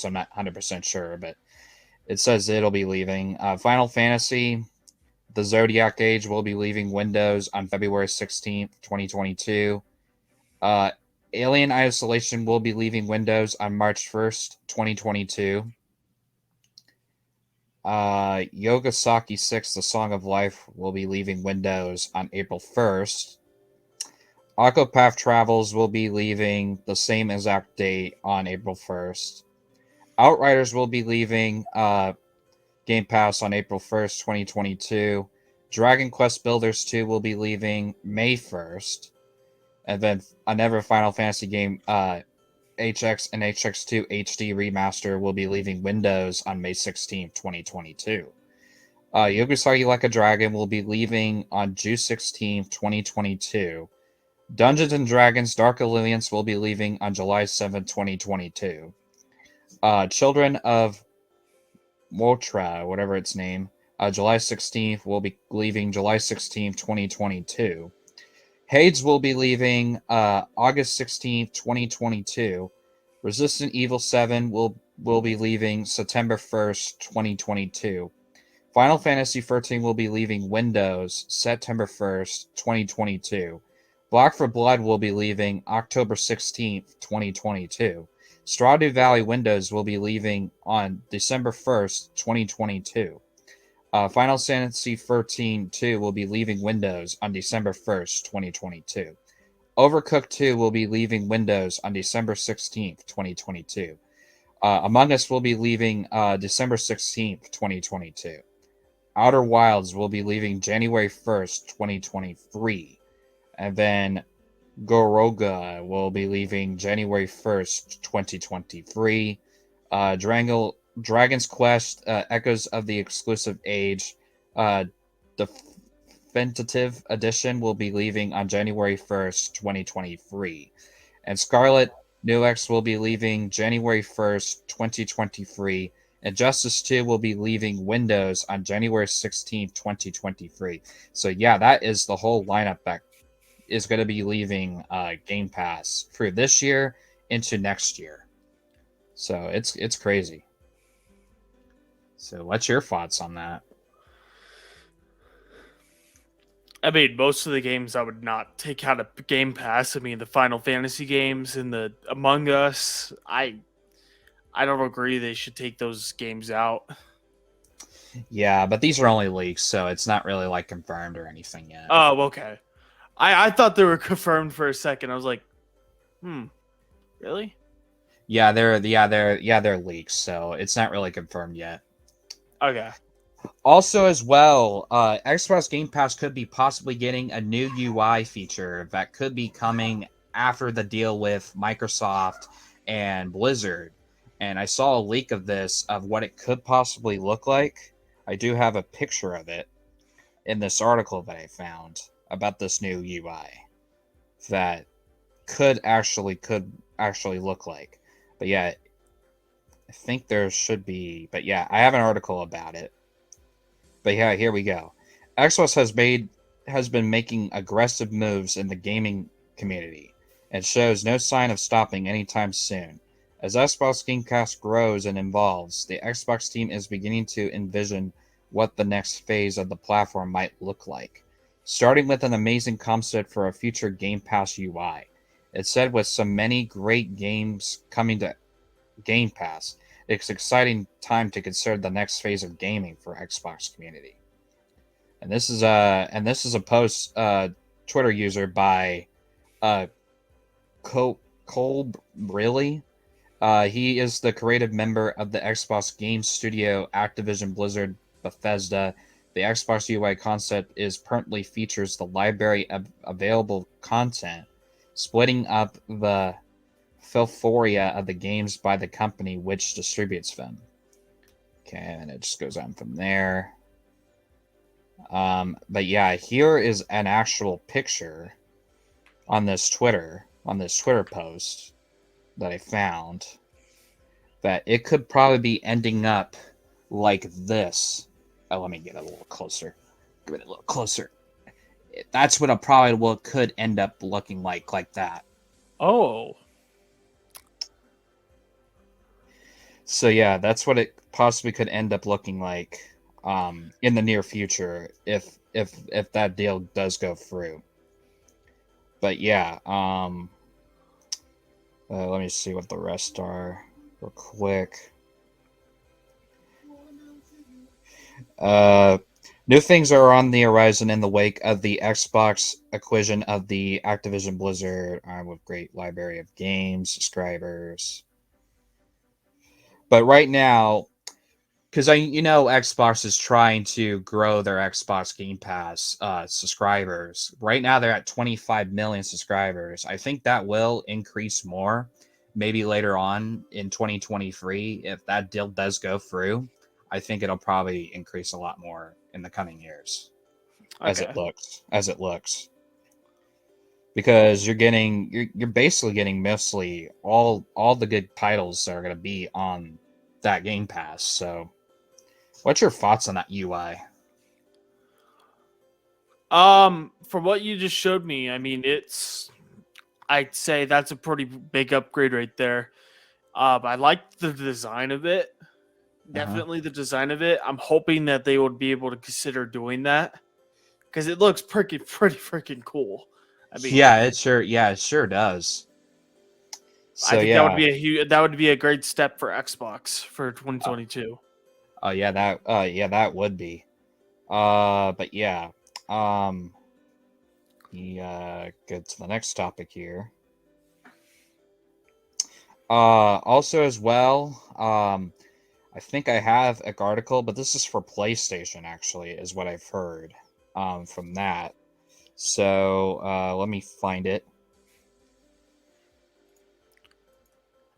Windows. I'm not 100% sure, but it says it'll be leaving. Final Fantasy, the Zodiac Age will be leaving Windows on February 16th, 2022. Alien Isolation will be leaving Windows on March 1st, 2022. Yogasaki 6, The Song of Life, will be leaving Windows on April 1st. Octopath Travels will be leaving the same exact date on April 1st. Outriders will be leaving Game Pass on April 1st, 2022. Dragon Quest Builders 2 will be leaving May 1st. And then another Final Fantasy game, HX and HX2 HD Remaster, will be leaving Windows on May 16th, 2022. Yogasaki Like a Dragon will be leaving on June 16th, 2022. Dungeons & Dragons Dark Alliance will be leaving on July 7th, 2022. Children of Motra, whatever its name, July 16th, will be leaving July 16th, 2022. Hades will be leaving August 16th, 2022. Resistant Evil 7 will be leaving September 1st, 2022. Final Fantasy 13 will be leaving Windows September 1st, 2022. Black for Blood will be leaving October 16th, 2022. Stardew Valley Windows will be leaving on December 1st, 2022. Final Fantasy 13-2 will be leaving Windows on December 1st, 2022. Overcooked 2 will be leaving Windows on December 16th, 2022. Among Us will be leaving December 16th, 2022. Outer Wilds will be leaving January 1st, 2023. And then Goroga will be leaving January 1st, 2023. Dragon's Quest Echoes of the Exclusive Age Definitive Edition will be leaving on January 1st, 2023. And Scarlet Nux will be leaving January 1st, 2023. And Justice 2 will be leaving Windows on January 16th, 2023. So yeah, that is the whole lineup that is going to be leaving Game Pass for this year into next year. So it's crazy. So what's your thoughts on that? I mean, most of the games I would not take out of Game Pass. I mean, the Final Fantasy games and the Among Us, I don't agree they should take those games out. Yeah, but these are only leaks, so it's not really like confirmed or anything yet. Oh, okay. I thought they were confirmed for a second. I was like, really? Yeah, they're leaks, so it's not really confirmed yet. Okay. Also, as well, Xbox Game Pass could be possibly getting a new UI feature that could be coming after the deal with Microsoft and Blizzard. And I saw a leak of this, of what it could possibly look like. I do have a picture of it in this article that I found about this new UI that could actually look like. But yeah, I think there should be. But yeah, I have an article about it. But yeah, here we go. Xbox has been making aggressive moves in the gaming community and shows no sign of stopping anytime soon. As Xbox Game Pass grows and evolves, the Xbox team is beginning to envision what the next phase of the platform might look like, starting with an amazing concept for a future Game Pass UI. It said with so many great games coming to Game Pass, it's an exciting time to consider the next phase of gaming for Xbox community. And this is a post Twitter user by Cole Briley. He is the creative member of the Xbox game studio Activision Blizzard Bethesda. The Xbox UI concept currently features the library of available content, splitting up the portfolio of the games by the company which distributes them. Okay, and it just goes on from there. But yeah, here is an actual picture on this Twitter post that I found, that it could probably be ending up like this. Oh, let me get a little closer. Give it a little closer. That's what could end up looking like that. Oh. So yeah, that's what it possibly could end up looking like in the near future if that deal does go through. But yeah, let me see what the rest are real quick. Uh, New things are on the horizon in the wake of the Xbox acquisition of the Activision Blizzard with great library of games, subscribers. But right now, because Xbox is trying to grow their Xbox Game Pass subscribers. Right now they're at 25 million subscribers. I think that will increase more, maybe later on in 2023 if that deal does go through. I think it'll probably increase a lot more in the coming years as it Okay. looks. Because you're basically getting mostly all the good titles that are going to be on that Game Pass. So what's your thoughts on that UI? From what you just showed me, I mean, I'd say that's a pretty big upgrade right there. I like the design of it. Uh-huh. Definitely the design of it. I'm hoping that they would be able to consider doing that because it looks pretty freaking cool. I mean, Yeah, it sure does. I So think that would yeah. be that would be a great step for Xbox for 2022. Yeah, that would be. But yeah. Um Get to the next topic here. Also as well, I think I have an article, but this is for PlayStation actually, is what I've heard from that. So let me find it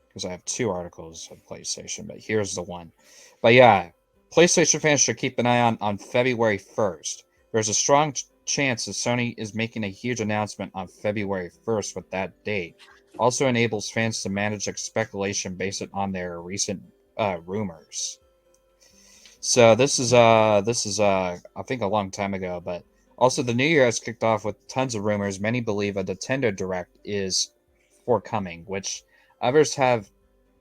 because I have two articles on PlayStation, but here's the one. But yeah, PlayStation fans should keep an eye on February 1st. There's a strong chance that Sony is making a huge announcement on February 1st with that date. Also enables fans to manage speculation based on their recent rumors. So this is I think a long time ago, but also the new year has kicked off with tons of rumors. Many believe a Nintendo Direct is forthcoming, which others have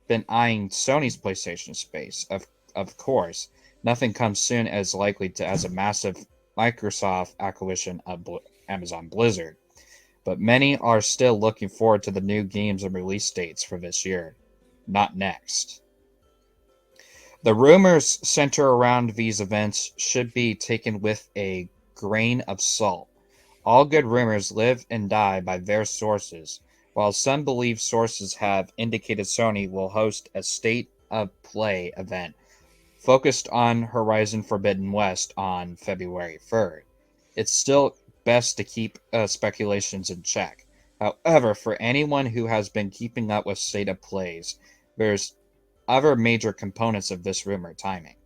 been eyeing Sony's PlayStation space. Of course, nothing comes soon as likely to as a massive Microsoft acquisition of Amazon Blizzard, but many are still looking forward to the new games and release dates for this year, not next. The rumors center around these events should be taken with a grain of salt. All good rumors live and die by their sources. While some believe sources have indicated Sony will host a state of play event focused on Horizon Forbidden West on February 3rd, it's still best to keep speculations in check. However, for anyone who has been keeping up with state of plays, there's other major components of this rumor timing.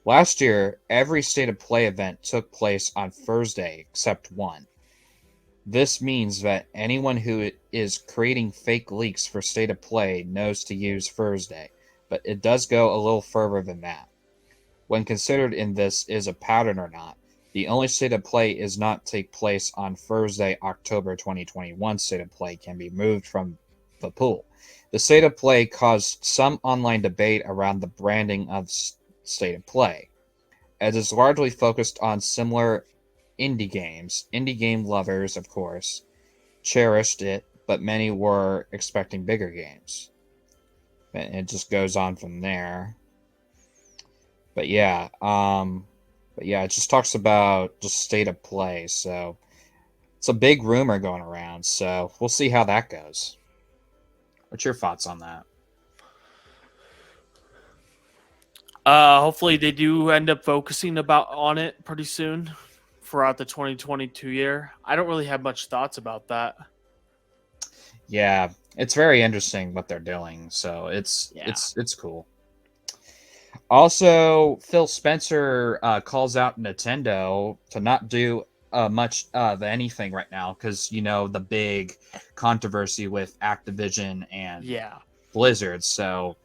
Last year, every State of Play event took place on Thursday except one. This means that anyone who is creating fake leaks for State of Play knows to use Thursday, but it does go a little further than that. When considered in this is a pattern or not, the only State of Play is not take place on Thursday, October 2021 State of Play can be moved from the pool. The State of Play caused some online debate around the branding of State of Play, as it's largely focused on similar indie games. Indie game lovers, of course, cherished it, but many were expecting bigger games. And it just goes on from there. But yeah, it just talks about just state of play. So it's a big rumor going around. So we'll see how that goes. What's your thoughts on that? Hopefully they do end up focusing about on it pretty soon throughout the 2022 year. I don't really have much thoughts about that. Yeah, it's very interesting what they're doing. So Yeah. it's cool. Also, Phil Spencer calls out Nintendo to not do much of anything right now because the big controversy with Activision and Yeah. Blizzard. So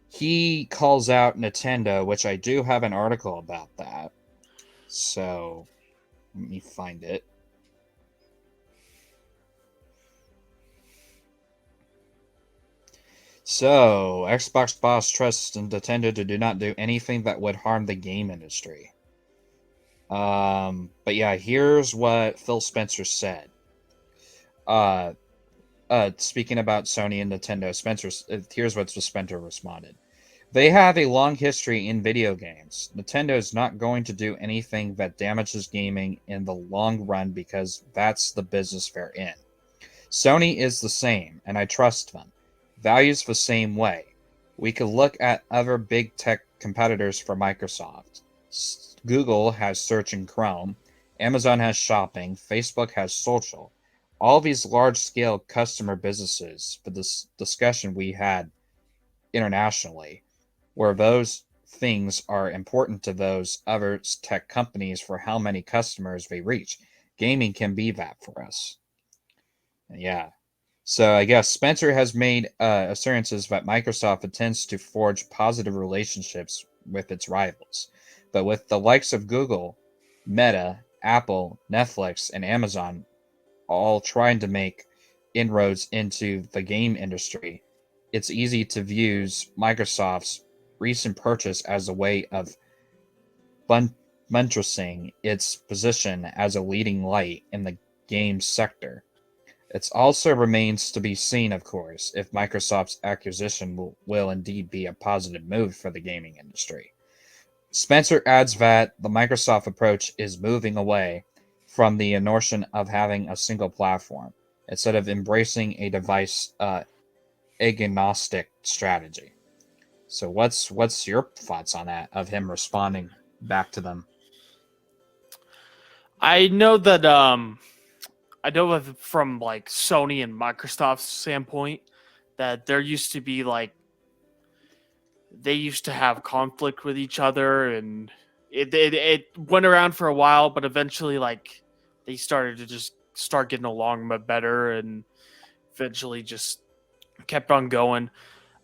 he calls out Nintendo, which I do have an article about that. So let me find it. So, Xbox boss trusts Nintendo to do not do anything that would harm the game industry. But yeah, here's what Phil Spencer said. Uh, Speaking about Sony and Nintendo, here's what Spencer responded. They have a long history in video games. Nintendo is not going to do anything that damages gaming in the long run because that's the business they're in. Sony is the same, and I trust them. Values the same way. We could look at other big tech competitors for Microsoft. Google has search and Chrome. Amazon has shopping. Facebook has social. All these large-scale customer businesses, for this discussion we had internationally, where those things are important to those other tech companies for how many customers they reach. Gaming can be that for us. Yeah. So I guess Spencer has made assurances that Microsoft intends to forge positive relationships with its rivals. But with the likes of Google, Meta, Apple, Netflix, and Amazon all trying to make inroads into the game industry, it's easy to view Microsoft's recent purchase as a way of buttressing its position as a leading light in the game sector. It also remains to be seen, of course, if Microsoft's acquisition will indeed be a positive move for the gaming industry. Spencer adds that the Microsoft approach is moving away from the notion of having a single platform, instead of embracing a device agnostic strategy. So what's your thoughts on that, of him responding back to them? I know that from like Sony and Microsoft's standpoint that there used to be like they used to have conflict with each other, and it went around for a while, but eventually like they started to just start getting along better, and eventually just kept on going.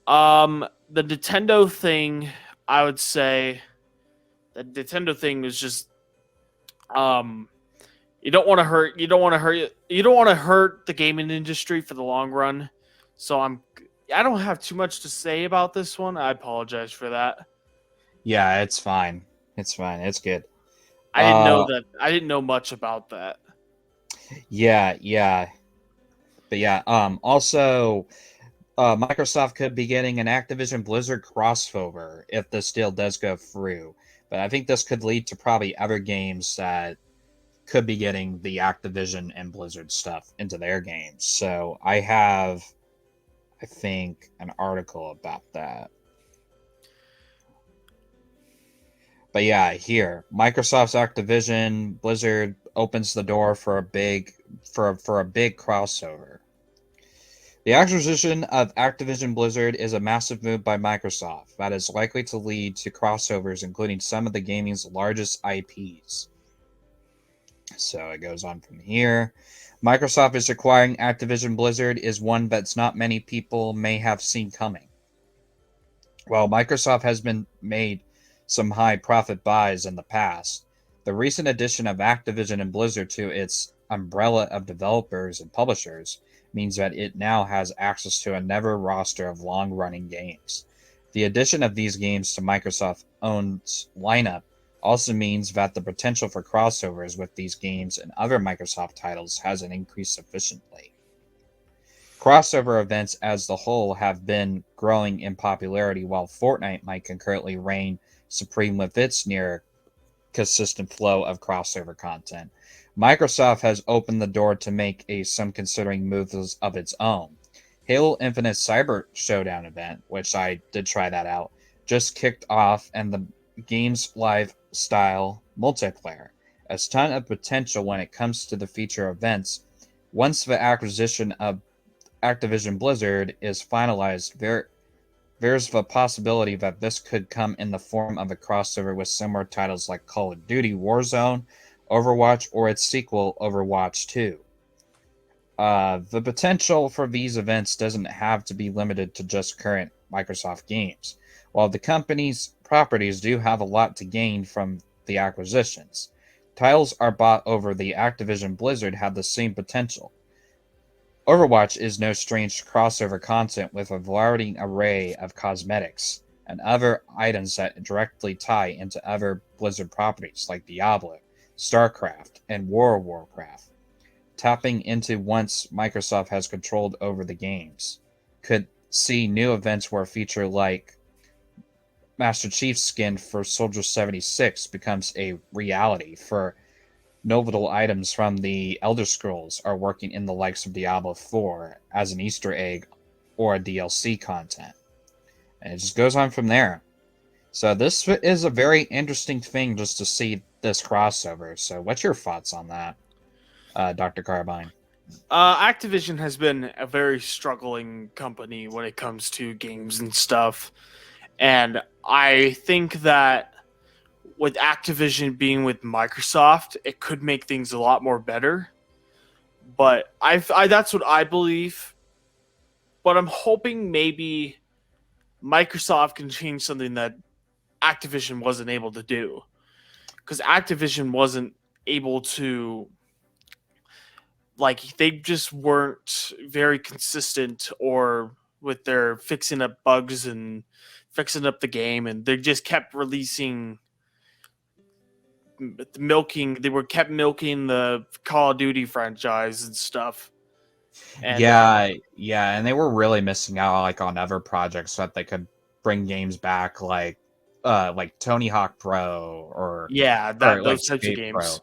The Nintendo thing, I would say the Nintendo thing was just you don't want to hurt the gaming industry for the long run. So I don't have too much to say about this one. I apologize for that. Yeah, it's fine. It's fine. It's good. I didn't know much about that. Yeah. But yeah, also, Microsoft could be getting an Activision Blizzard crossover if this deal does go through. But I think this could lead to probably other games that could be getting the Activision and Blizzard stuff into their games. So I have, I think, an article about that. But yeah, here, Microsoft's Activision Blizzard opens the door for a big crossover. The acquisition of Activision Blizzard is a massive move by Microsoft that is likely to lead to crossovers, including some of the gaming's largest IPs. So it goes on from here. Microsoft is acquiring Activision Blizzard is one that's not many people may have seen coming. While Microsoft has been made some high profit buys in the past, the recent addition of Activision and Blizzard to its umbrella of developers and publishers means that it now has access to a never roster of long-running games. The addition of these games to Microsoft's own lineup also means that the potential for crossovers with these games and other Microsoft titles hasn't increased sufficiently. Crossover events as the whole have been growing in popularity, while Fortnite might concurrently reign supreme with its near consistent flow of crossover content. Microsoft has opened the door to make some considering moves of its own. Halo Infinite Cyber Showdown event, which I did try that out, just kicked off, and the game's live-style multiplayer has a ton of potential when it comes to the feature events. Once the acquisition of Activision Blizzard is finalized, there's the possibility that this could come in the form of a crossover with similar titles like Call of Duty Warzone, Overwatch, or its sequel, Overwatch 2. The potential for these events doesn't have to be limited to just current Microsoft games. While the company's properties do have a lot to gain from the acquisitions, titles are bought over the Activision Blizzard have the same potential. Overwatch is no strange to crossover content with a variety array of cosmetics and other items that directly tie into other Blizzard properties like Diablo, StarCraft, and World of Warcraft. Tapping into once Microsoft has controlled over the games. Could see new events where a feature like Master Chief's skin for Soldier 76 becomes a reality, for notable items from the Elder Scrolls are working in the likes of Diablo 4 as an Easter egg or a DLC content. And it just goes on from there. So this is a very interesting thing just to see this crossover. So what's your thoughts on that, Dr. Carbine? Activision has been a very struggling company when it comes to games and stuff. And I think that with Activision being with Microsoft, it could make things a lot more better. But I that's what I believe. But I'm hoping maybe Microsoft can change something that Activision wasn't able to do. Because Activision wasn't able to, like, they just weren't very consistent or with their fixing up bugs and fixing up the game, and they just kept releasing kept milking the Call of Duty franchise and stuff. And Yeah, and they were really missing out like on other projects so that they could bring games back like Tony Hawk Pro or like those types of Skate Pro. games.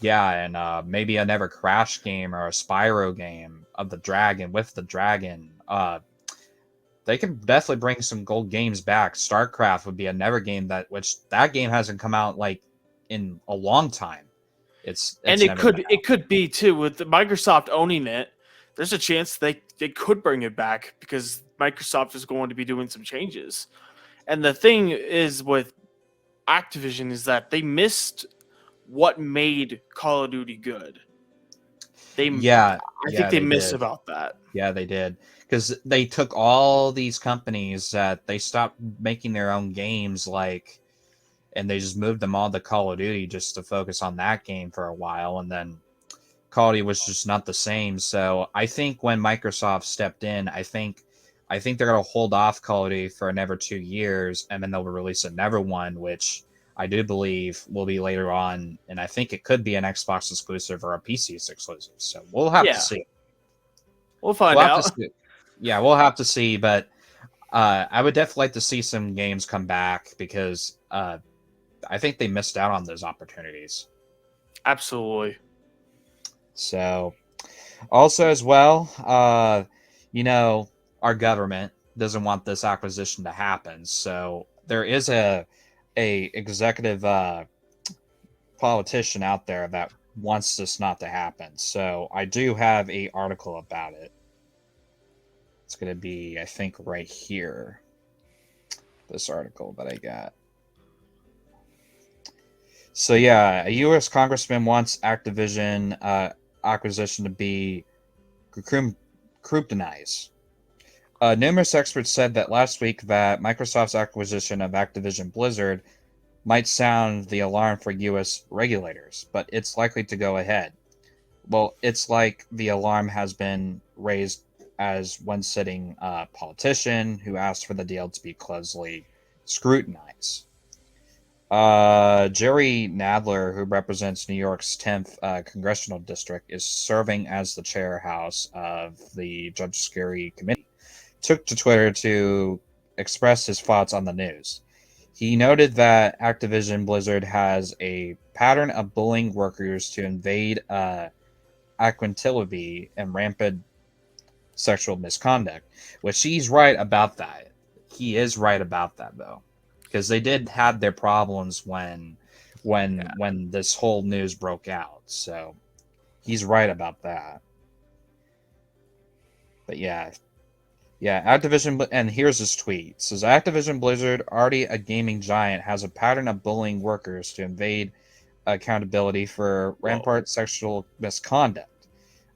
Yeah, and maybe another Crash game or a Spyro game of the Dragon with the Dragon. They could definitely bring some gold games back. StarCraft would be another game that game hasn't come out like in a long time. It's And it could be too with Microsoft owning it. There's a chance they could bring it back because Microsoft is going to be doing some changes. And the thing is with Activision is that they missed what made Call of Duty good. I think they missed about that. Yeah, they did. Because they took all these companies that they stopped making their own games, and they just moved them all to Call of Duty just to focus on that game for a while, and then Call of Duty was just not the same. So I think when Microsoft stepped in, I think they're gonna hold off Call of Duty for another 2 years, and then they'll release another one, which I do believe will be later on, and I think it could be an Xbox exclusive or a PC exclusive. So we'll have to see. We'll find out. Yeah, we'll have to see, but I would definitely like to see some games come back because I think they missed out on those opportunities. Absolutely. So, also as well, our government doesn't want this acquisition to happen. So there is a executive politician out there that wants this not to happen. So I do have an article about it. It's going to be, I think, right here. This article that I got. So yeah, a U.S. congressman wants Activision acquisition to be scrutinized. Numerous experts said that last week that Microsoft's acquisition of Activision Blizzard might sound the alarm for U.S. regulators, but it's likely to go ahead. Well, it's like the alarm has been raised as one sitting politician who asked for the deal to be closely scrutinized. Jerry Nadler, who represents New York's 10th congressional district, is serving as the chairhouse of the Judge Scary Committee, took to Twitter to express his thoughts on the news. He noted that Activision Blizzard has a pattern of bullying workers to invade accountability and rampant sexual misconduct, which he's right about that. He is right about that, though, because they did have their problems when this whole news broke out. So he's right about that. But yeah, Activision, and here's his tweet. It says, Activision Blizzard, already a gaming giant, has a pattern of bullying workers to invade accountability for rampant sexual misconduct.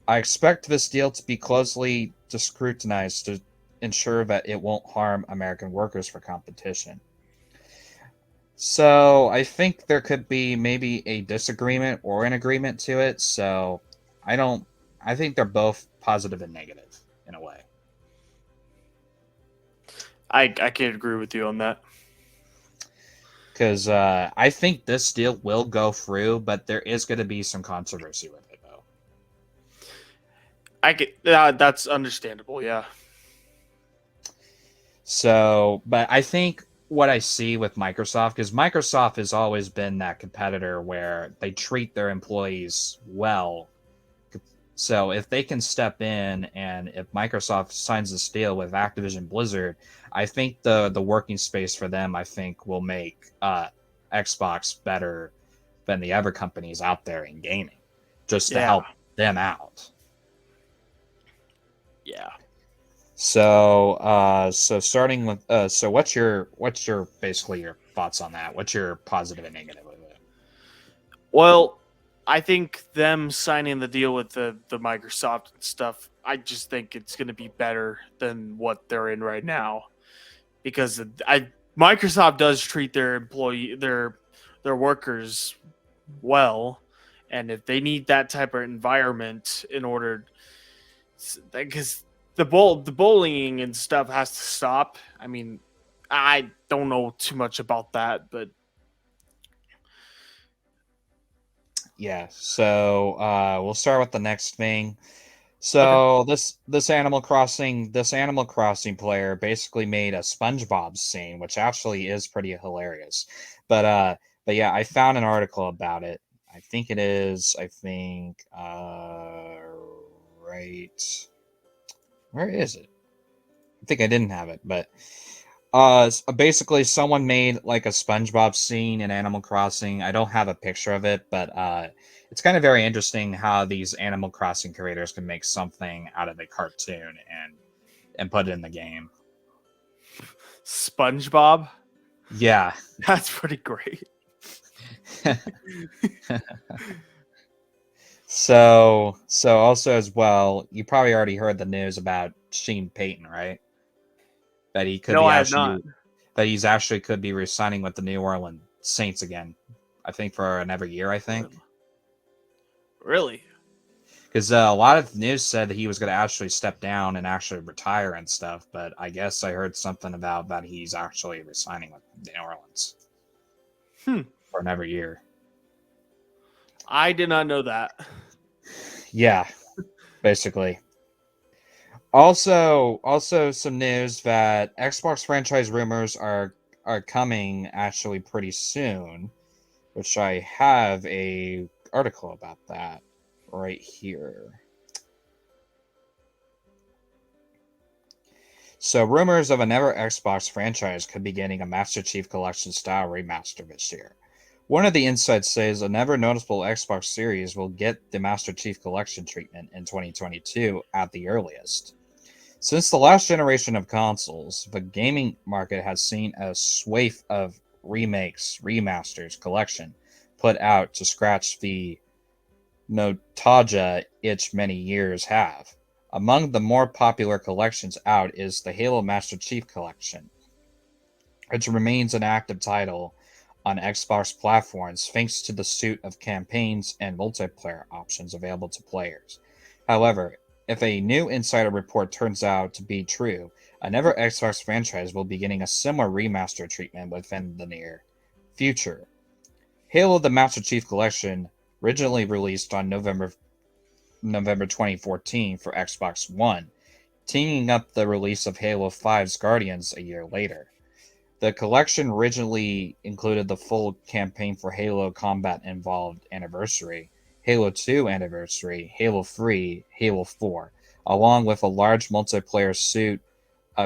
I expect this deal to be closely scrutinized to ensure that it won't harm American workers for competition. So I think there could be maybe a disagreement or an agreement to it. So I don't I think they're both positive and negative in a way. I can agree with you on that. Because I think this deal will go through, but there is going to be some controversy with it, though. That's understandable. Yeah. So, but I think what I see with Microsoft, because Microsoft has always been that competitor where they treat their employees well. So if they can step in, and if Microsoft signs this deal with Activision Blizzard, I think the working space for them, I think, will make Xbox better than the other companies out there in gaming, just to help them out. Yeah. So starting with so what's your basically your thoughts on that? What's your positive and negative of it? Well, I think them signing the deal with the Microsoft and stuff, I just think it's going to be better than what they're in right now, because Microsoft does treat their workers well, and if they need that type of environment in order, because the bullying and stuff has to stop. I mean, I don't know too much about that, but Yeah, so we'll start with the next thing. So okay. this Animal Crossing player basically made a SpongeBob scene, which actually is pretty hilarious. But yeah, I found an article about it. I think right, where is it? I think I didn't have it, but basically someone made like a SpongeBob scene in Animal Crossing. I don't have a picture of it, but it's kind of very interesting how these Animal Crossing creators can make something out of a cartoon and put it in the game. SpongeBob. Yeah. That's pretty great. So also as well, you probably already heard the news about Sheen Payton, right? That he could No, be I have not. actually that he's actually could be re-signing with the New Orleans Saints again. I think for another year, I think. Really? Because a lot of news said that he was going to actually step down and actually retire and stuff, but I guess I heard something about that he's actually resigning with New Orleans for another year. I did not know that. Yeah, basically. Also some news that Xbox franchise rumors are coming actually pretty soon, which I have a article about that right here. So rumors of another Xbox franchise could be getting a Master Chief Collection style remaster this year. One of the insights says another noticeable Xbox series will get the Master Chief Collection treatment in 2022 at the earliest. Since the last generation of consoles, the gaming market has seen a swathe of remakes, remasters, collection put out to scratch the nostalgia itch many years have. Among the more popular collections out is the Halo Master Chief Collection, which remains an active title on Xbox platforms thanks to the suite of campaigns and multiplayer options available to players. However, if a new insider report turns out to be true, another Xbox franchise will be getting a similar remaster treatment within the near future. Halo the Master Chief Collection, originally released on November 2014 for Xbox One, teaming up the release of Halo 5's Guardians a year later. The collection originally included the full campaign for Halo Combat Involved Anniversary, Halo 2 Anniversary, Halo 3, Halo 4, along with a large multiplayer suite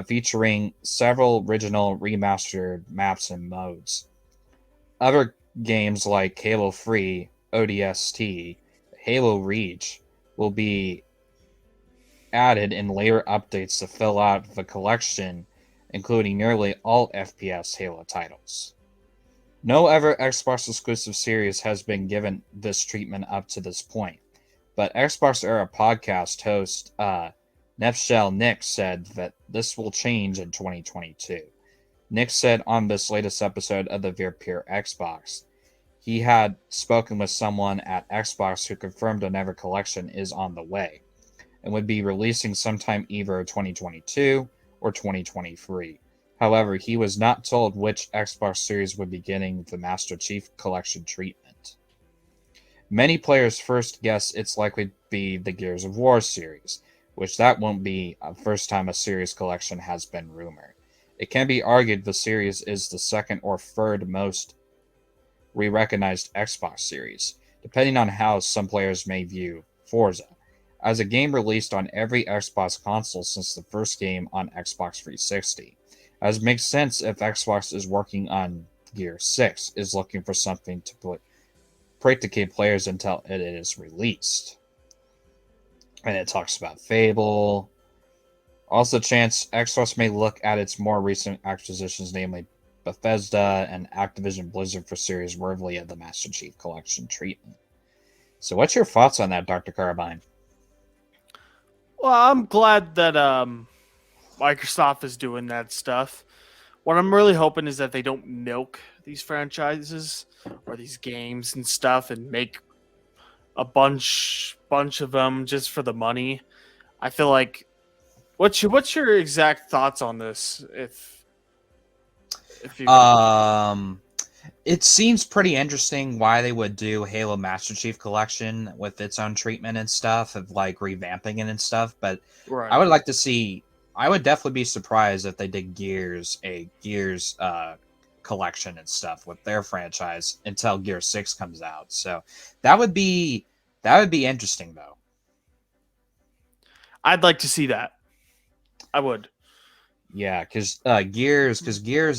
featuring several original remastered maps and modes. Other games like Halo 3, ODST, Halo Reach will be added in later updates to fill out the collection, including nearly all FPS Halo titles. No other Xbox exclusive series has been given this treatment up to this point, but Xbox Era podcast host Nefshell Nick said that this will change in 2022. Nick said on this latest episode of the Veer Xbox, he had spoken with someone at Xbox who confirmed another collection is on the way. and would be releasing sometime either 2022 or 2023. However, he was not told which Xbox Series would be getting the Master Chief Collection treatment. Many players first guess it's likely to be the Gears of War series, which that won't be the first time a series collection has been rumored. It can be argued the series is the second or third most re-recognized Xbox series, depending on how some players may view Forza, as a game released on every Xbox console since the first game on Xbox 360. As makes sense if Xbox is working on Gear 6, is looking for something to placate players until it is released. And it talks about Fable. Also, chance Xbox may look at its more recent acquisitions, namely Bethesda and Activision Blizzard, for series worthy of the Master Chief Collection treatment. So, what's your thoughts on that, Dr. Carbine? Well, I'm glad that Microsoft is doing that stuff. What I'm really hoping is that they don't milk these franchises or these games and stuff and make a bunch of them just for the money. I feel like what's your exact thoughts on this? If you It seems pretty interesting why they would do Halo Master Chief Collection with its own treatment and stuff, of like revamping it and stuff. But right. I would like to see. I would definitely be surprised if they did a Gears collection and stuff with their franchise until Gear 6 comes out. So that would be interesting, though. I'd like to see that. I would. Yeah, because Gears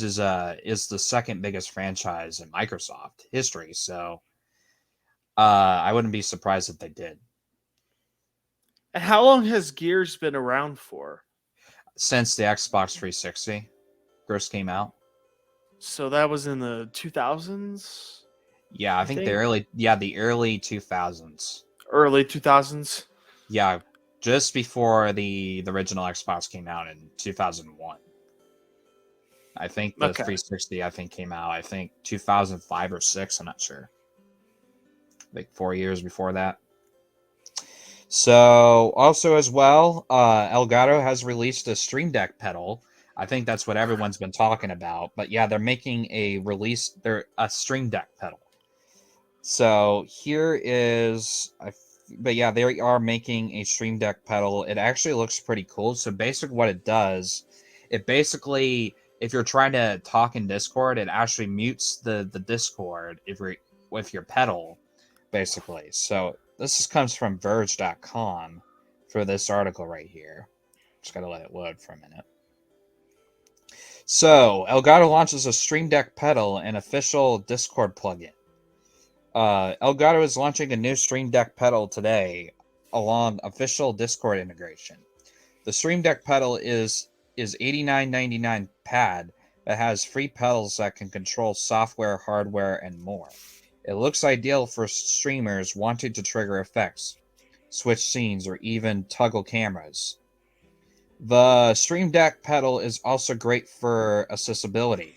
is the second biggest franchise in Microsoft history. So I wouldn't be surprised if they did. And how long has Gears been around for? Since the Xbox 360 first came out. So that was in the 2000s? Yeah, I think the early 2000s. Early 2000s? Yeah, just before the original Xbox came out in 2001. I think the 360 came out 2005 or 6, I'm not sure. Like 4 years before that. So, also as well, Elgato has released a Stream Deck pedal. I think that's what everyone's been talking about. But yeah, they're making a Stream Deck pedal. So here is, but yeah, they are making a Stream Deck pedal. It actually looks pretty cool. So basically what it does, if you're trying to talk in Discord, it actually mutes the Discord with your pedal, basically. So this comes from Verge.com for this article right here. Just gotta let it load for a minute. So Elgato launches a Stream Deck pedal and official Discord plugin. Elgato is launching a new Stream Deck pedal today, along official Discord integration. The Stream Deck pedal is $89.99 pad that has free pedals that can control software, hardware, and more. It looks ideal for streamers wanting to trigger effects, switch scenes, or even toggle cameras. The Stream Deck pedal is also great for accessibility,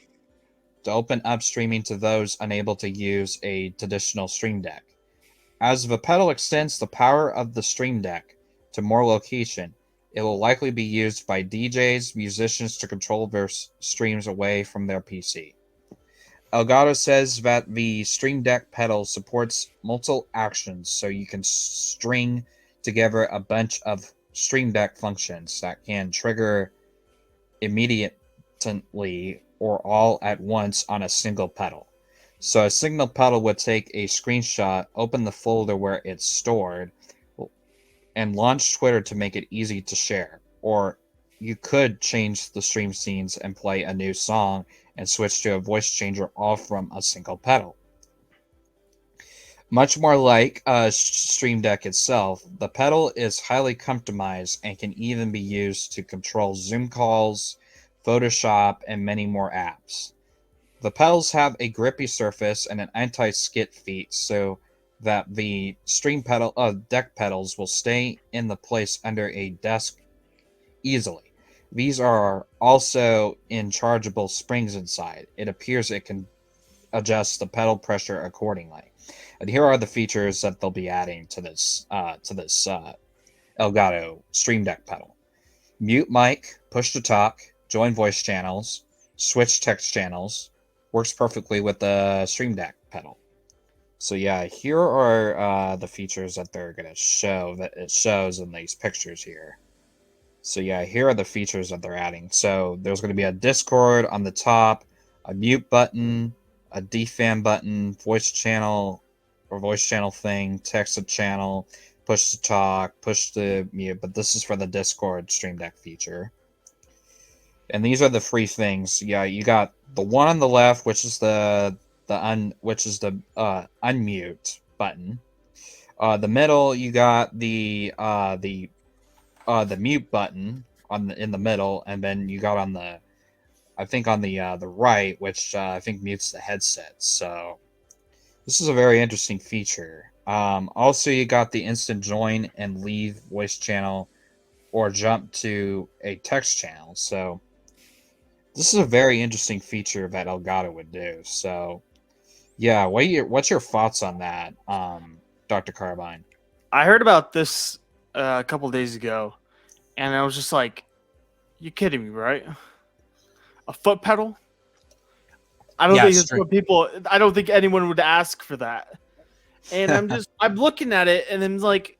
to open up streaming to those unable to use a traditional Stream Deck. As the pedal extends the power of the Stream Deck to more location, it will likely be used by DJs, musicians to control their streams away from their PC. Elgato says that the Stream Deck pedal supports multiple actions, so you can string together a bunch of Stream Deck functions that can trigger immediately or all at once on a single pedal. So a single pedal would take a screenshot, open the folder where it's stored, and launch Twitter to make it easy to share. Or you could change the stream scenes and play a new song and switch to a voice changer all from a single pedal. Much more like Stream Deck itself, the pedal is highly customized and can even be used to control Zoom calls, Photoshop, and many more apps. The pedals have a grippy surface and an anti-skid feet so that the deck pedals will stay in the place under a desk easily. These are also in chargeable springs inside. It appears it can adjust the pedal pressure accordingly. And here are the features that they'll be adding to this Elgato Stream Deck pedal. Mute mic, push to talk, join voice channels, switch text channels. Works perfectly with the Stream Deck pedal. So yeah, here are the features that they're going to show that it shows in these pictures here. So yeah, here are the features that they're adding. So there's going to be a Discord on the top, a mute button, a defam button, voice channel thing, text to channel, push to talk, push to mute. But this is for the Discord Stream Deck feature. And these are the free things. Yeah, you got the one on the left, which is the unmute button. The middle, you got the mute button in the middle, and then you got on the right, which I think mutes the headset. So this is a very interesting feature. Also, you got the instant join and leave voice channel or jump to a text channel. So this is a very interesting feature that Elgato would do. So yeah, what's your thoughts on that, Dr. Carbine? I heard about this a couple days ago, and I was just like, "You kidding me, right? A foot pedal? I don't think that's what people. I don't think anyone would ask for that." And I'm looking at it, and I'm like,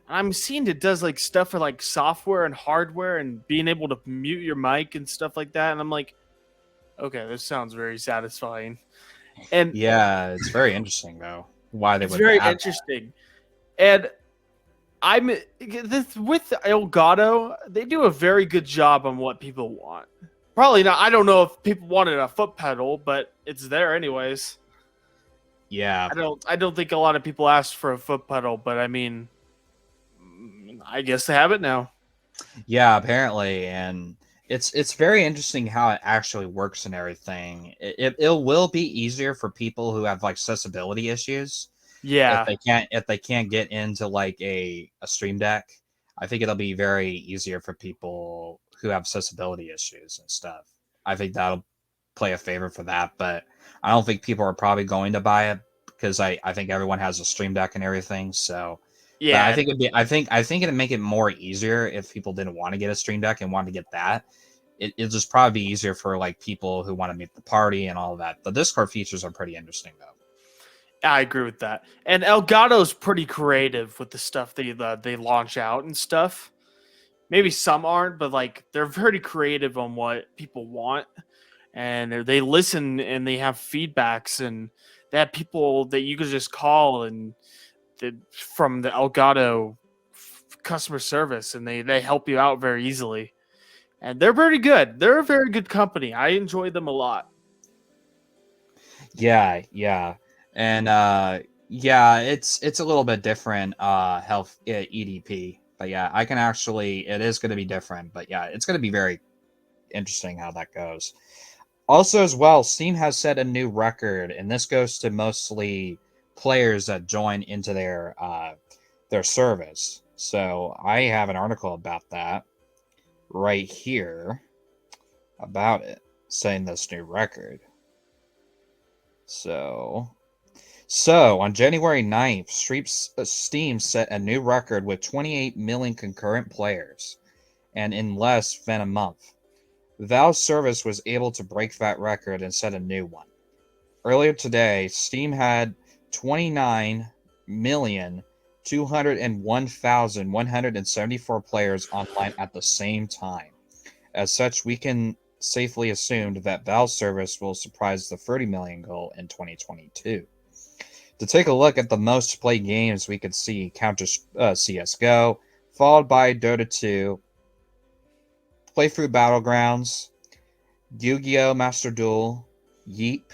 I'm seeing it does like stuff for like software and hardware and being able to mute your mic and stuff like that. And I'm like, okay, this sounds very satisfying. And yeah, it's very interesting though. Why they it's would very add interesting. And I'm this with Elgato, they do a very good job on what people want. Probably not. I don't know if people wanted a foot pedal, but it's there anyways. Yeah, I don't think a lot of people asked for a foot pedal, but I mean, I guess they have it now. yeah, apparently, and it's very interesting how it actually works and everything. It will be easier for people who have like accessibility issues. Yeah, If they can't get into like a Stream Deck. I think it'll be very easier for people who have accessibility issues and stuff. I think that'll play a favor for that, but I don't think people are probably going to buy it because I think everyone has a Stream Deck and everything. So, but yeah, I think it'd make it more easier if people didn't want to get a Stream Deck and want to get that. It'll just probably be easier for like people who want to meet the party and all of that. The Discord features are pretty interesting though. I agree with that. And Elgato's pretty creative with the stuff they launch out and stuff. Maybe some aren't, but like they're very creative on what people want, and they listen and they have feedbacks, and they have people that you could just call and from the Elgato customer service, and they help you out very easily. And they're very good. They're a very good company. I enjoy them a lot. Yeah, yeah. And yeah, it's a little bit different health EDP. But yeah, I can actually it is going to be different, but yeah, it's going to be very interesting how that goes. Also as well, Steam has set a new record, and this goes to mostly players that join into their service. So I have an article about that right here about it, saying this new record. So on January 9th, Steam set a new record with 28 million concurrent players, and in less than a month. Valve's service was able to break that record and set a new one. Earlier today, Steam had 29,201,174 players online at the same time. As such, we can safely assume that Valve's service will surprise the 30 million goal in 2022. To take a look at the most played games, we could see Counter CSGO, followed by Dota 2, Playthrough Battlegrounds, Yu-Gi-Oh! Master Duel, Yeep,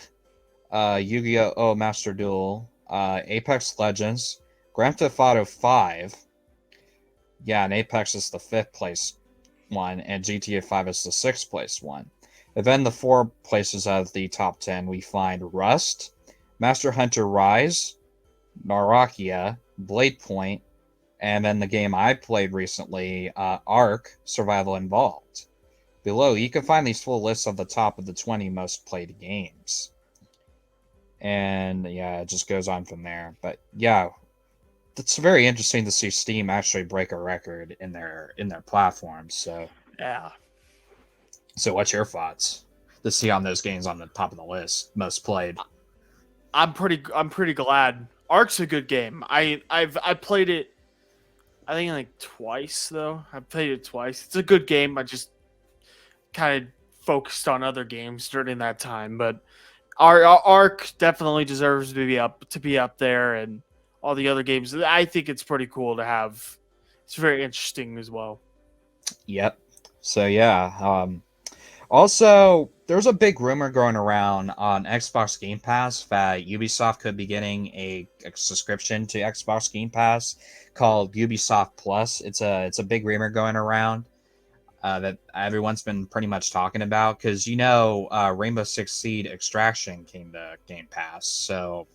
Yu-Gi-Oh! Master Duel, Apex Legends, Grand Theft Auto 5. Yeah, and Apex is the 5th place one, and GTA 5 is the 6th place one. And then the 4 places out of the top 10, we find Rust, Master Hunter Rise, Narrakia, Blade Point, and then the game I played recently, Ark, Survival Involved. Below, you can find these full lists of the top of the 20 most played games. And yeah, it just goes on from there. But yeah, it's very interesting to see Steam actually break a record in their platforms. Yeah. So what's your thoughts to see on those games on the top of the list, most played? I'm pretty glad. Ark's a good game. I played it I think like twice though. I played it twice. It's a good game. I just kind of focused on other games during that time, but Ark definitely deserves to be up there, and all the other games. I think it's pretty cool to have. It's very interesting as well. Yep. So yeah. Also, there's a big rumor going around on Xbox Game Pass that Ubisoft could be getting a subscription to Xbox Game Pass called Ubisoft Plus. It's a big rumor going around that everyone's been pretty much talking about because Rainbow Six Siege Extraction came to Game Pass, so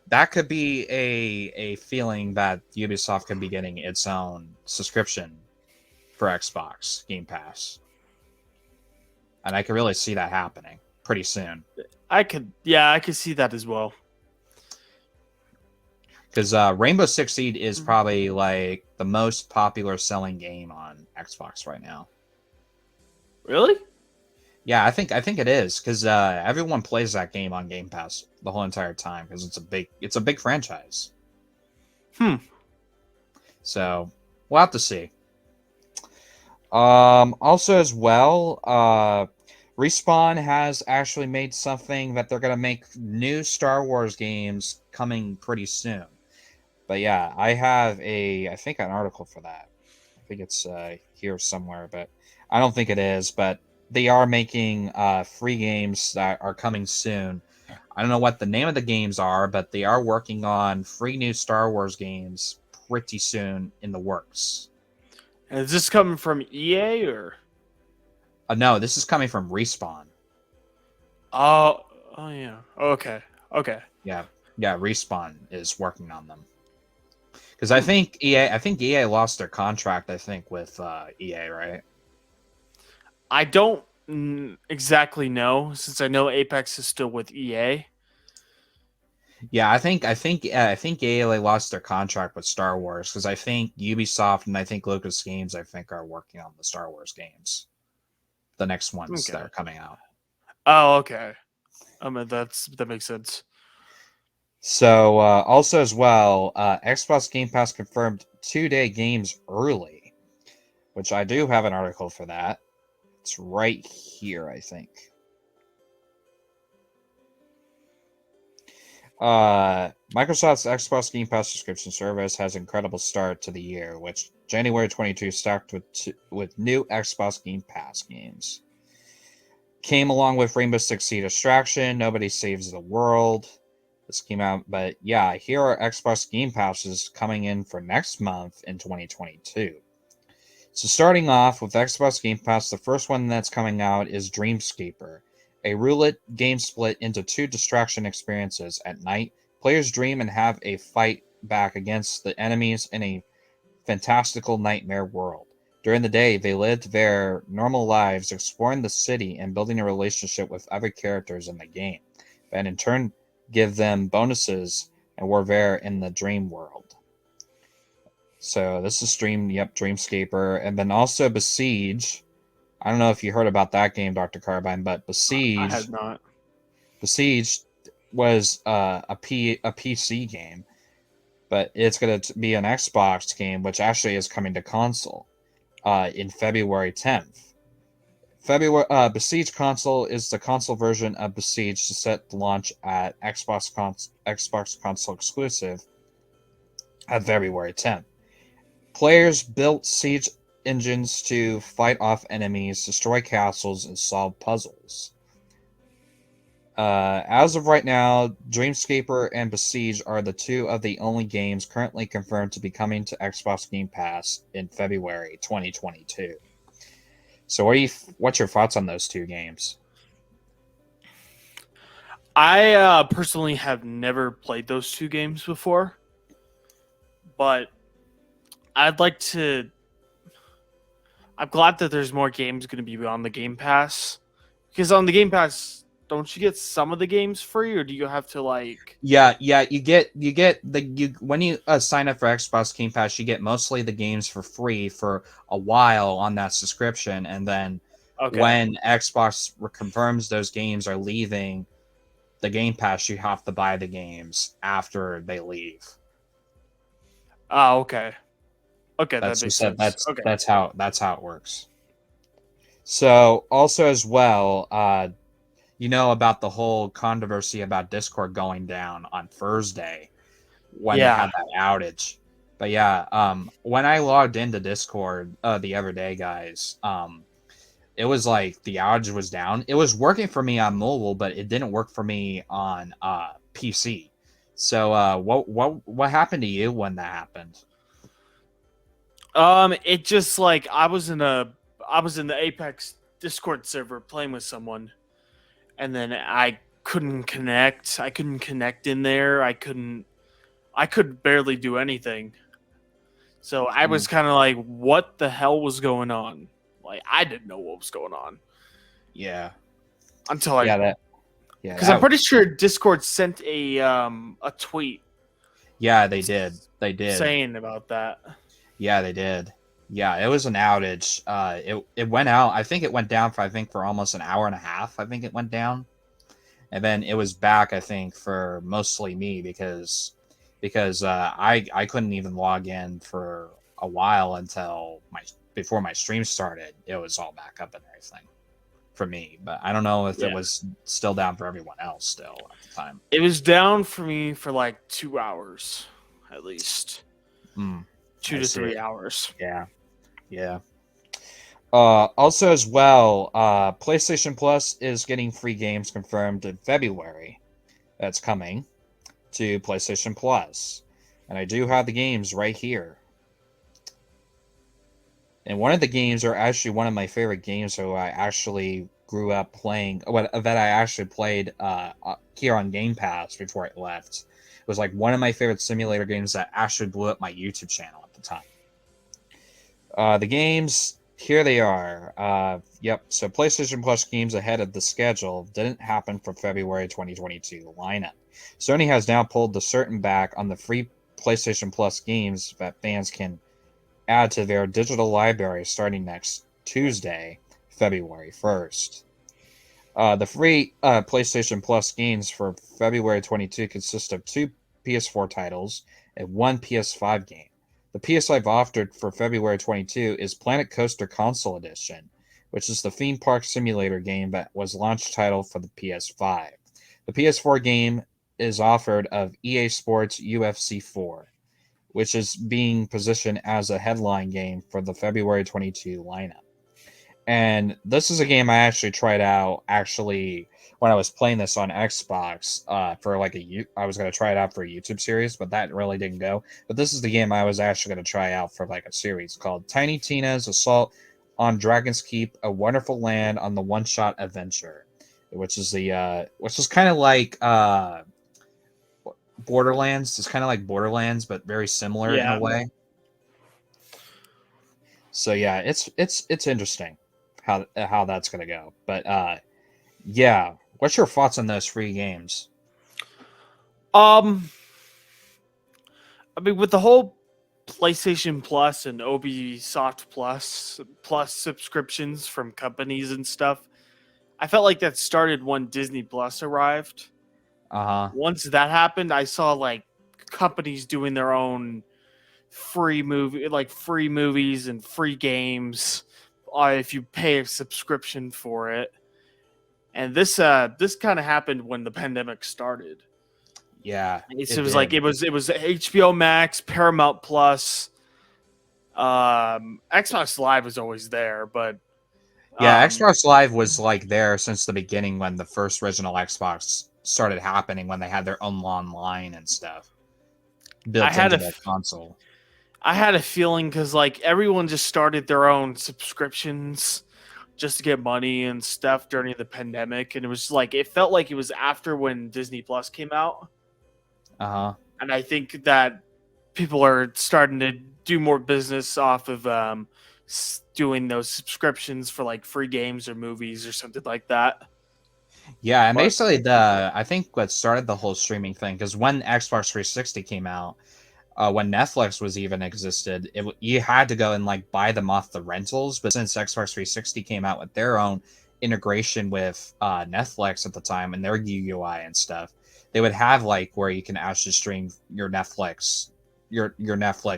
that could be a feeling that Ubisoft could be getting its own subscription for Xbox Game Pass. And I can really see that happening pretty soon. I could see that as well. Because Rainbow Six Siege is probably like the most popular selling game on Xbox right now. Really? Yeah, I think it is because everyone plays that game on Game Pass the whole entire time because it's a big franchise. So we'll have to see. Also, as well, Respawn has actually made something that they're going to make new Star Wars games coming pretty soon. But yeah, I think an article for that. I think it's here somewhere, but I don't think it is. But they are making free games that are coming soon. I don't know what the name of the games are, but they are working on free new Star Wars games pretty soon in the works. And is this coming from EA or? No, this is coming from Respawn. Oh yeah. Okay. Yeah, Respawn is working on them. Because I think EA lost their contract. I think with EA, right? I don't exactly know, since I know Apex is still with EA. Yeah, I think EA lost their contract with Star Wars because I think Ubisoft and I think Lucas Games are working on the Star Wars games, the next ones that are coming out. Oh, okay. I mean that makes sense. So also as well, Xbox Game Pass confirmed 2-day games early, which I do have an article for that. It's right here, I think. Microsoft's Xbox Game Pass subscription service has an incredible start to the year, which January 22 stacked with new Xbox Game Pass games. Came along with Rainbow Six Siege Extraction, Nobody Saves the World. This came out, but yeah, here are Xbox Game Passes coming in for next month in 2022. So starting off with Xbox Game Pass, the first one that's coming out is Dreamscaper, a roulette game split into 2 distraction experiences. At night, players dream and have a fight back against the enemies in a fantastical nightmare world. During the day, they lived their normal lives, exploring the city and building a relationship with other characters in the game, and in turn give them bonuses and were there in the dream world. So this is Dreamscaper, and then also Besieged. I don't know if you heard about that game, Doctor Carbine, but Besieged. I had not. Besieged was a PC game, but it's going to be an Xbox game, which actually is coming to console in February 10th. Besieged console is the console version of Besieged set to launch at Xbox console exclusive at February 10th. Players built siege engines to fight off enemies, destroy castles, and solve puzzles. As of right now, Dreamscaper and Besiege are the 2 of the only games currently confirmed to be coming to Xbox Game Pass in February 2022. So what's your thoughts on those 2 games? I personally have never played those 2 games before, but I'm glad that there's more games going to be on the Game Pass, because on the Game Pass, don't you get some of the games free, or do you have to like? Yeah, you get when you sign up for Xbox Game Pass, you get mostly the games for free for a while on that subscription, and then Okay. when Xbox confirms those games are leaving the Game Pass, you have to buy the games after they leave. Oh, okay. Okay, that That's makes just sense. Okay. that's how it works. So also as well, you know about the whole controversy about Discord going down on Thursday when they Yeah. had that outage. But yeah, when I logged into Discord the other day, guys, it was like the outage was down. It was working for me on mobile, but it didn't work for me on PC. So what happened to you when that happened? It just like I was in the Apex Discord server playing with someone, and then I couldn't connect. I couldn't connect in there. I could barely do anything. So I Mm, was kind of like, what the hell was going on? Like I didn't know what was going on yeah, until I, yeah, because I'm that pretty sure Discord sent a tweet yeah, they did, they did. saying about that. Yeah, they did. Yeah, it was an outage. It went out. I think it went down for almost an hour and a half. I think it went down, and then it was back. I think for mostly me because I couldn't even log in for a while until my before my stream started. It was all back up and everything for me, but I don't know if it Yeah, was still down for everyone else still at the time. it was down for me for like 2 hours, at least Mm, two I to see. 3 hours. Yeah, yeah. Also, as well, PlayStation Plus is getting free games confirmed in February. That's coming to PlayStation Plus, and I do have the games right here. And one of the games are actually one of my favorite games, so I actually grew up playing. What that I actually played here on Game Pass before I left. It was like one of my favorite simulator games that actually blew up my YouTube channel at the time. The games, here they are. Yep, so PlayStation Plus games ahead of the schedule didn't happen for February 2022 lineup. Sony has now pulled the curtain back on the free PlayStation Plus games that fans can add to their digital library starting next Tuesday, February 1st. The free PlayStation Plus games for February 22 consist of 2 PS4 titles and 1 PS5 game. The PS5 offered for February 22 is Planet Coaster Console Edition, which is the theme park simulator game that was launch title for the PS5. The PS4 game is offered of EA Sports UFC 4, which is being positioned as a headline game for the February 22 lineup. And this is a game I actually tried out when I was playing this on Xbox for I was going to try it out for a YouTube series, but that really didn't go. But this is the game I was actually going to try out for like a series called Tiny Tina's Assault on Dragon's Keep: A Wonderful Land on the One-Shot Adventure, which is kind of like Borderlands. It's kind of like Borderlands, but very similar in a Yeah. way. So yeah, it's interesting how that's gonna go. But yeah, what's your thoughts on those free games? Um, I mean, with the whole PlayStation Plus and Ubisoft Plus subscriptions from companies and stuff, I felt like that started when Disney Plus arrived. Uh huh. Once that happened, I saw like companies doing their own free movies and free games if you pay a subscription for it. And this kind of happened when the pandemic started. Yeah, It it was like did. it was HBO Max, Paramount Plus, Xbox Live was always there, but Yeah, um, Xbox Live was like there since the beginning when the first original Xbox started happening when they had their own online and stuff I built had into a their console. I had a feeling because like everyone just started their own subscriptions just to get money and stuff during the pandemic, and it was like it felt like it was after when Disney Plus came out, Uh huh. and I think that people are starting to do more business off of doing those subscriptions for like free games or movies or something like that. Yeah, and But basically I think what started the whole streaming thing, because when Xbox 360 came out, when Netflix was even existed, you had to go and like buy them off the rentals. But since Xbox 360 came out with their own integration with Netflix at the time and their UI and stuff, they would have like where you can actually stream your Netflix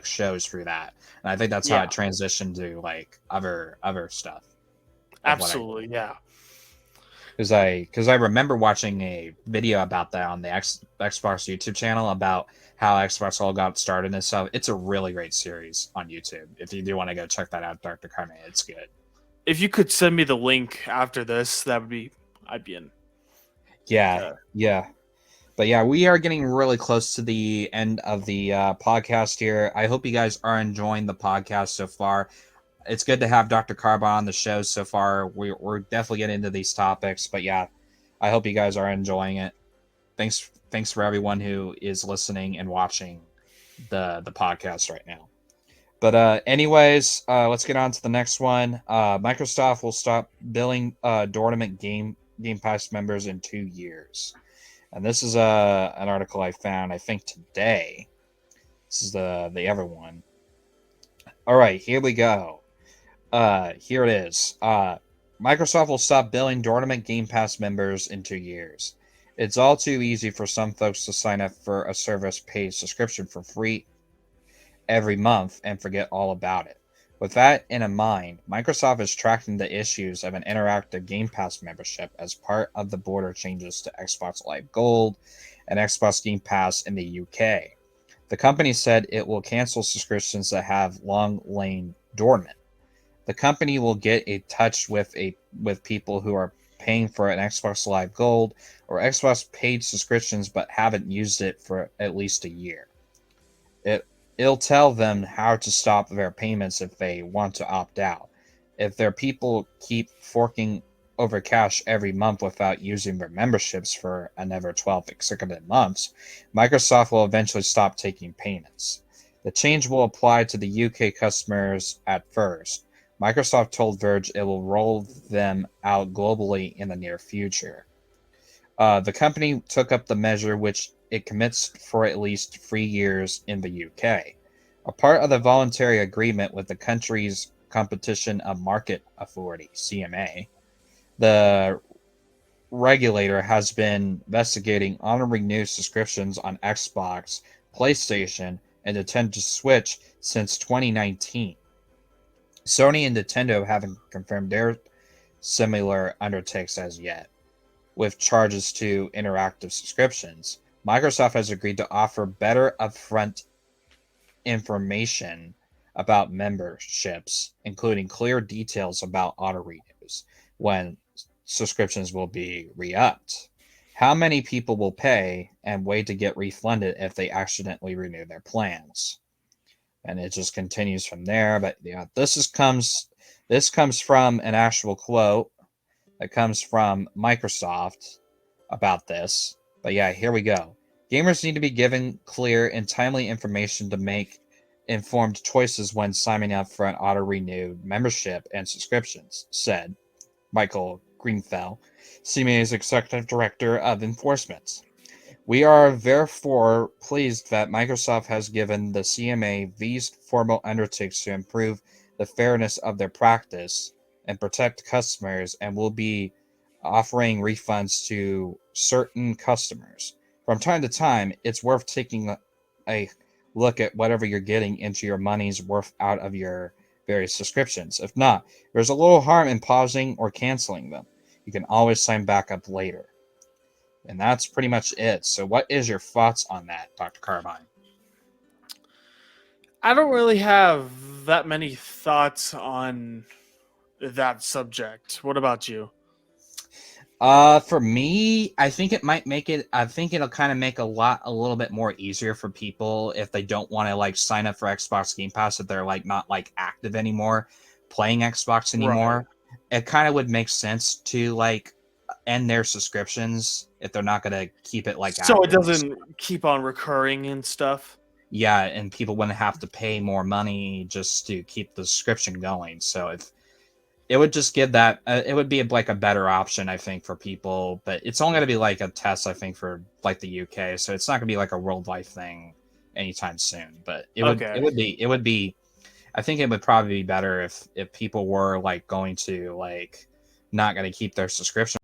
shows through that. And I think that's how it yeah, transitioned to like other stuff of what I absolutely, yeah. because I remember watching a video about that on the Xbox YouTube channel about how Xbox all got started and stuff. It's a really great series on YouTube. If you do want to go check that out, Doctor Carbine, it's good. If you could send me the link after this, I'd be in. Yeah, Uh, yeah. But yeah, we are getting really close to the end of the podcast here. I hope you guys are enjoying the podcast so far. It's good to have Dr. Carbine on the show so far. We're definitely getting into these topics, but yeah, I hope you guys are enjoying it. Thanks for everyone who is listening and watching the podcast right now. But anyways, let's get on to the next one. Microsoft will stop billing Dormant Game Pass members in 2 years, and this is an article I found I think today. This is the other one. All right, here we go. Here it is. Microsoft will stop billing Dormant Game Pass members in 2 years. It's all too easy for some folks to sign up for a service paid subscription for free every month and forget all about it. With that in mind, Microsoft is tracking the issues of an interactive Game Pass membership as part of the border changes to Xbox Live Gold and Xbox Game Pass in the UK. The company said it will cancel subscriptions that have long lain dormant. The company will get in touch with people who are paying for an Xbox Live Gold or Xbox paid subscriptions but haven't used it for at least a year. It'll tell them how to stop their payments if they want to opt out. If their people keep forking over cash every month without using their memberships for another 12 consecutive months, Microsoft will eventually stop taking payments. The change will apply to the UK customers at first. Microsoft told Verge it will roll them out globally in the near future. The company took up the measure, which it commits for at least 3 years in the UK. A part of the voluntary agreement with the country's Competition and Market Authority, CMA, the regulator has been investigating honoring new subscriptions on Xbox, PlayStation, and Nintendo Switch since 2019. Sony and Nintendo haven't confirmed their similar undertakes as yet. With charges to interactive subscriptions, Microsoft has agreed to offer better upfront information about memberships, including clear details about auto renews when subscriptions will be re-upped, how many people will pay, and way to get refunded if they accidentally renew their plans. And it just continues from there. But yeah, this comes from an actual quote that comes from Microsoft about this. But yeah, here we go. Gamers need to be given clear and timely information to make informed choices when signing up for an auto-renewed membership and subscriptions, said Michael Greenfell, CMA's Executive Director of Enforcement. We are therefore pleased that Microsoft has given the CMA these formal undertakes to improve the fairness of their practice and protect customers, and will be offering refunds to certain customers. From time to time, it's worth taking a look at whatever you're getting into your money's worth out of your various subscriptions. If not, there's a little harm in pausing or canceling them. You can always sign back up later. And that's pretty much it. So what is your thoughts on that, Dr. Carbine? I don't really have that many thoughts on that subject. What about you? For me, I think it might make it. I think it'll kind of make a little bit more easier for people if they don't want to like sign up for Xbox Game Pass if they're like not like active anymore, playing Xbox Right. anymore. It kind of would make sense to like end their subscriptions if they're not gonna keep it like So it active. doesn't keep on recurring and stuff. Yeah, and people wouldn't have to pay more money just to keep the subscription going. So it would just give that it would be like a better option, I think, for people. But it's only going to be like a test, I think, for like the UK, so it's not going to be like a worldwide thing anytime soon. But it Okay. would be I think it would probably be better if people were like going to like not going to keep their subscription.